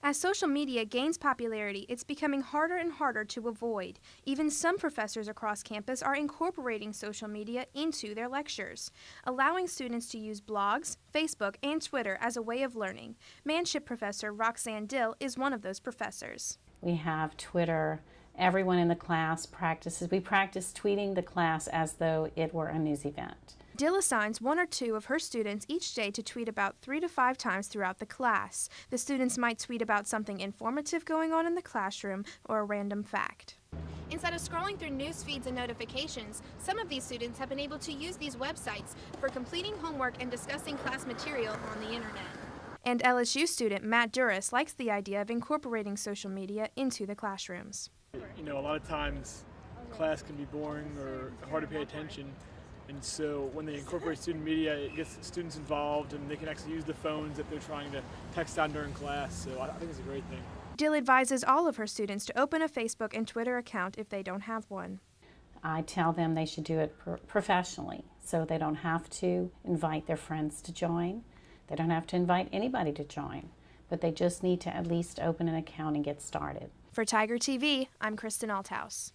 As social media gains popularity, it's becoming harder and harder to avoid. Even some professors across campus are incorporating social media into their lectures, allowing students to use blogs, Facebook, and Twitter as a way of learning. Manship professor Roxanne Dill is one of those professors. We have Twitter. Everyone in the class practices. We practice tweeting the class as though it were a news event. Dill assigns 1 or 2 of her students each day to tweet about 3 to 5 times throughout the class. The students might tweet about something informative going on in the classroom or a random fact. Instead of scrolling through news feeds and notifications, some of these students have been able to use these websites for completing homework and discussing class material on the internet. And LSU student Matt Duras likes the idea of incorporating social media into the classrooms. You know, a lot of times class can be boring or hard to pay attention. And so when they incorporate student media, it gets students involved and they can actually use the phones that they're trying to text on during class. So I think it's a great thing. Dill advises all of her students to open a Facebook and Twitter account if they don't have one. I tell them they should do it professionally, so they don't have to invite their friends to join. They don't have to invite anybody to join, but they just need to at least open an account and get started. For Tiger TV, I'm Kristen Althouse.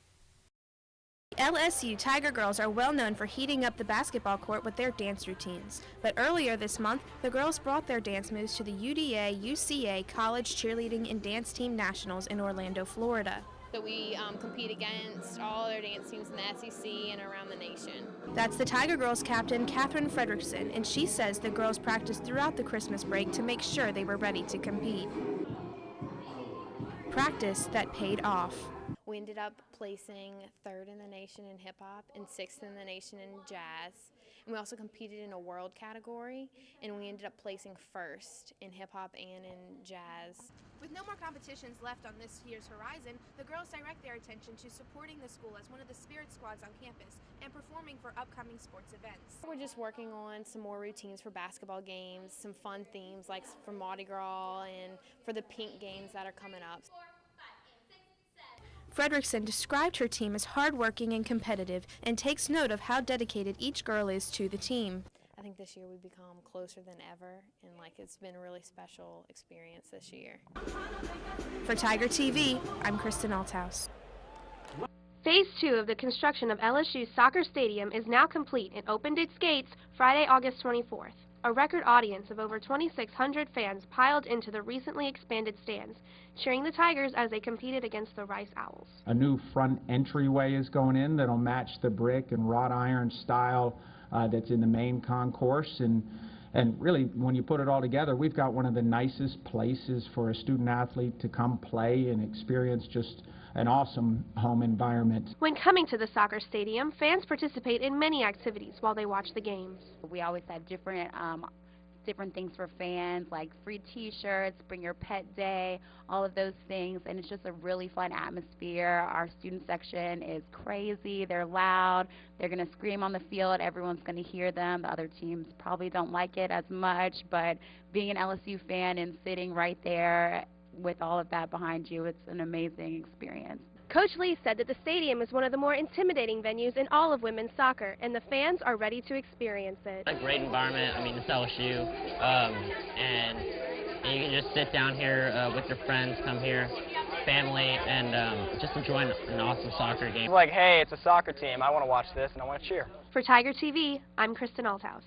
LSU Tiger girls are well known for heating up the basketball court with their dance routines. But earlier this month, the girls brought their dance moves to the UDA-UCA College Cheerleading and Dance Team Nationals in Orlando, Florida. So we compete against all other dance teams in the SEC and around the nation. That's the Tiger Girls captain, Katherine Fredrickson, and she says the girls practiced throughout the Christmas break to make sure they were ready to compete. Practice that paid off. We ended up placing 3rd in the nation in hip-hop and 6th in the nation in jazz. And we also competed in a world category, and we ended up placing 1st in hip-hop and in jazz. With no more competitions left on this year's horizon, the girls direct their attention to supporting the school as one of the spirit squads on campus and performing for upcoming sports events. We're just working on some more routines for basketball games, some fun themes like for Mardi Gras and for the pink games that are coming up. Fredrickson described her team as hardworking and competitive and takes note of how dedicated each girl is to the team. I think this year we've become closer than ever, and it's been a really special experience this year. For Tiger TV, I'm Kristen Althouse. Phase 2 of the construction of LSU's soccer stadium is now complete and opened its gates Friday, August 24th. A record audience of over 2,600 fans piled into the recently expanded stands, cheering the Tigers as they competed against the Rice Owls. A new front entryway is going in that'll match the brick and wrought iron style that's in the main concourse. And really, when you put it all together, we've got one of the nicest places for a student athlete to come play and experience just an awesome home environment. When coming to the soccer stadium, fans participate in many activities while they watch the games. We always have different things for fans, like free t-shirts, bring your pet day, all of those things, and it's just a really fun atmosphere. Our student section is crazy, they're loud, they're going to scream on the field, everyone's going to hear them. The other teams probably don't like it as much, but being an LSU fan and sitting right there with all of that behind you, it's an amazing experience. Coach Lee said that the stadium is one of the more intimidating venues in all of women's soccer, and the fans are ready to experience it. A great environment. I mean, it's LSU, and you can just sit down here with your friends, come here, family, and just enjoy an awesome soccer game. Like, hey, it's a soccer team. I want to watch this, and I want to cheer. For Tiger TV, I'm Kristen Althouse.